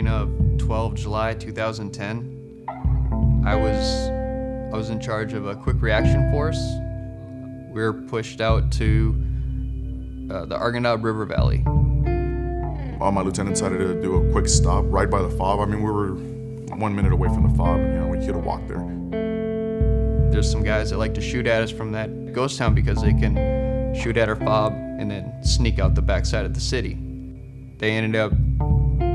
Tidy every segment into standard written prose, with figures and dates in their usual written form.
morning of 12 July 2010, I was in charge of a quick reaction force. We were pushed out to the Arghandab River Valley. My lieutenant decided to do a quick stop right by the fob. I mean, we were 1 minute away from the fob, and we could have walked there. There's some guys that like to shoot at us from that ghost town because they can shoot at our fob and then sneak out the backside of the city. They ended up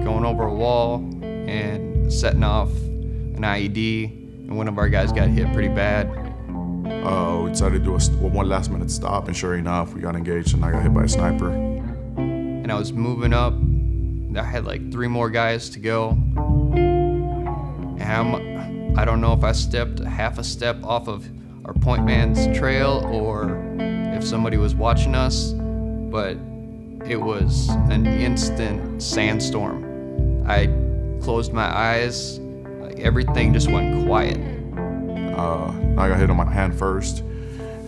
going over a wall and setting off an IED, and one of our guys got hit pretty bad. We decided to do one last minute stop, and sure enough, we got engaged and I got hit by a sniper. And I was moving up. I had like 3 more guys to go. And I don't know if I stepped half a step off of our point man's trail or if somebody was watching us, but it was an instant sandstorm. I closed my eyes, like everything just went quiet. I got hit on my hand first,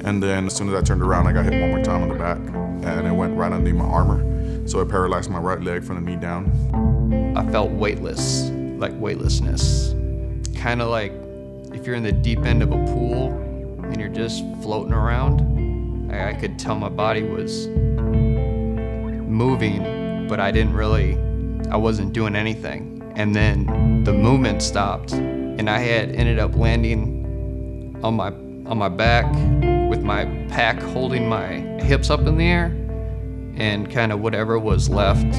and then as soon as I turned around, I got hit one more time on the back, and it went right underneath my armor, so it paralyzed my right leg from the knee down. I felt weightless, like weightlessness. Kind of like if you're in the deep end of a pool and you're just floating around. I could tell my body was moving, but I wasn't doing anything. And then the movement stopped, and I had ended up landing on my back with my pack holding my hips up in the air, and kind of whatever was left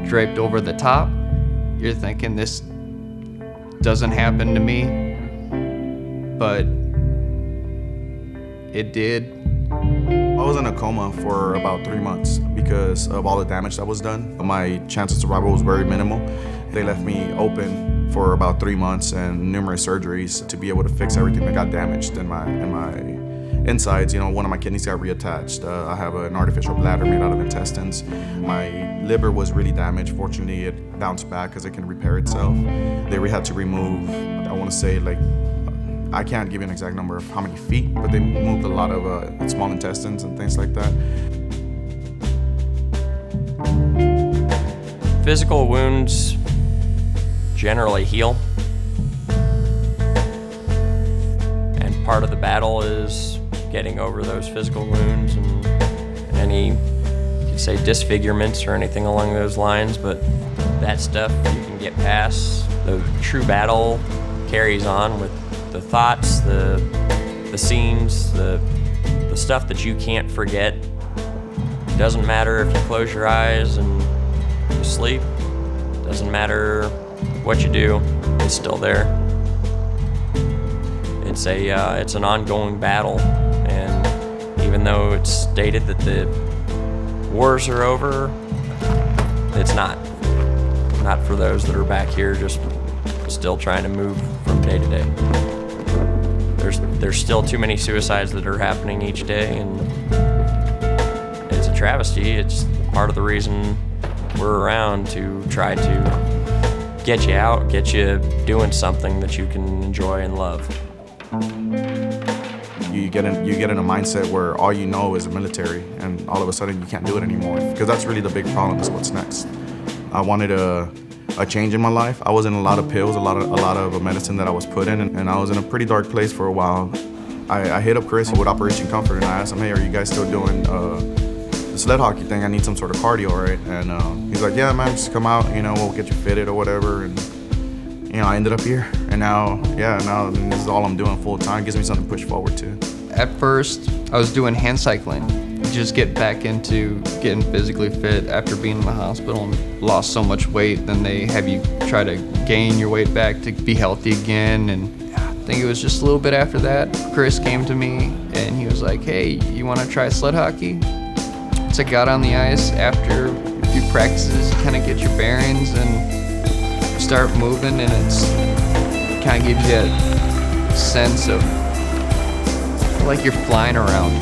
draped over the top. You're thinking this doesn't happen to me, but it did. I was in a coma for about 3 months because of all the damage that was done. My chance of survival was very minimal. They left me open for about 3 months and numerous surgeries to be able to fix everything that got damaged in my insides. One of my kidneys got reattached. I have an artificial bladder made out of intestines. My liver was really damaged. Fortunately, it bounced back because it can repair itself. They had to remove, I want to say, I can't give you an exact number of how many feet, but they moved a lot of small intestines and things like that. Physical wounds generally heal. And part of the battle is getting over those physical wounds and any, you could say, disfigurements or anything along those lines, but that stuff you can get past. The true battle carries on with the thoughts, the scenes, the stuff that you can't forget. It doesn't matter if you close your eyes and you sleep. It doesn't matter what you do, it's still there. It's an ongoing battle, and even though it's stated that the wars are over, it's not. Not for those that are back here just still trying to move from day to day. There's still too many suicides that are happening each day, and it's a travesty. It's part of the reason we're around, to try to get you out, get you doing something that you can enjoy and love. You get in a mindset where all you know is the military, and all of a sudden you can't do it anymore, because that's really the big problem, is what's next. I wanted a change in my life. I was in a lot of pills, a lot of medicine that I was put in, and I was in a pretty dark place for a while. I hit up Chris with Operation Comfort, and I asked him, hey, are you guys still doing the sled hockey thing? I need some sort of cardio, right? And he's like, yeah, man, just come out, we'll get you fitted or whatever. And I ended up here, and now this is all I'm doing full time. It gives me something to push forward to. At first, I was doing hand cycling, just get back into getting physically fit after being in the hospital and lost so much weight. Then they have you try to gain your weight back to be healthy again. And I think it was just a little bit after that, Chris came to me and he was like, hey, you want to try sled hockey? So I got on the ice after a few practices, kind of get your bearings and start moving, and it kind of gives you that sense of like you're flying around.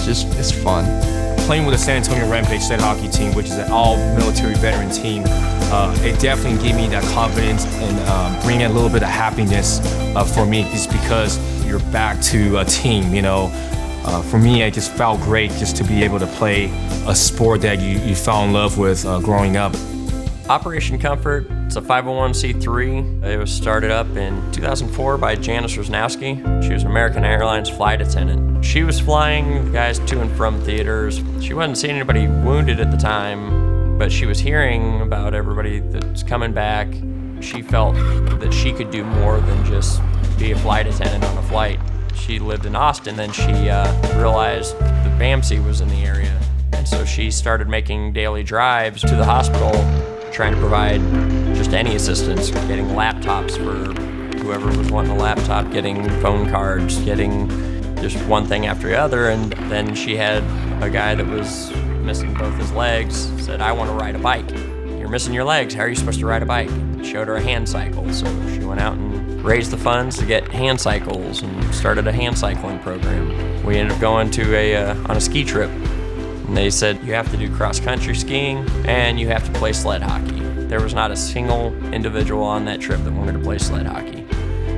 It's fun. Playing with the San Antonio Rampage sled hockey team, which is an all-military veteran team, it definitely gave me that confidence and bringing a little bit of happiness for me, just because you're back to a team, For me, it just felt great just to be able to play a sport that you fell in love with growing up. Operation Comfort, it's a 501c3. It was started up in 2004 by Janis Roznowski. She was an American Airlines flight attendant. She was flying guys to and from theaters. She wasn't seeing anybody wounded at the time, but she was hearing about everybody that's coming back. She felt that she could do more than just be a flight attendant on a flight. She lived in Austin, and she realized the BAMC was in the area. And so she started making daily drives to the hospital, trying to provide just any assistance, getting laptops for whoever was wanting a laptop, getting phone cards, getting just one thing after the other. And then she had a guy that was missing both his legs, said, "I want to ride a bike." "You're missing your legs, how are you supposed to ride a bike?" Showed her a hand cycle, so she went out and raised the funds to get hand cycles and started a hand cycling program. We ended up going to on a ski trip. And they said, you have to do cross-country skiing and you have to play sled hockey. There was not a single individual on that trip that wanted to play sled hockey.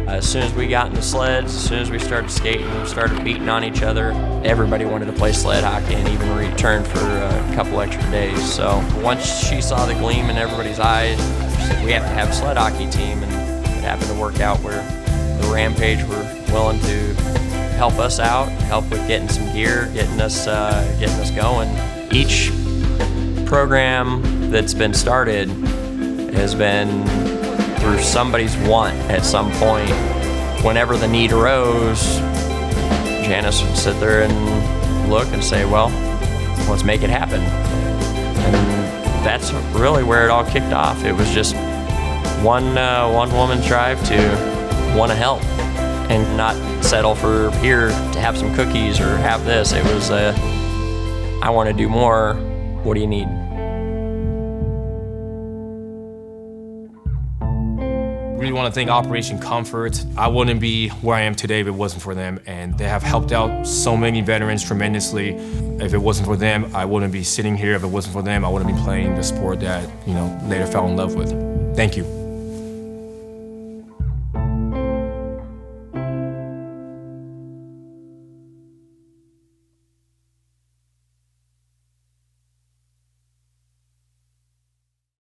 As soon as we got in the sleds, as soon as we started skating, we started beating on each other, everybody wanted to play sled hockey and even return for a couple extra days. So once she saw the gleam in everybody's eyes, she said, we have to have a sled hockey team. And it happened to work out where the Rampage were willing to help us out, help with getting some gear, getting us going. Each program that's been started has been through somebody's want at some point. Whenever the need arose, Janis would sit there and look and say, well, let's make it happen. And that's really where it all kicked off. It was just one woman's drive to want to help and not settle for here to have some cookies or have this. It was I want to do more. What do you need? Really want to thank Operation Comfort. I wouldn't be where I am today if it wasn't for them, and they have helped out so many veterans tremendously. If it wasn't for them, I wouldn't be sitting here. If it wasn't for them, I wouldn't be playing the sport that, later fell in love with. Thank you.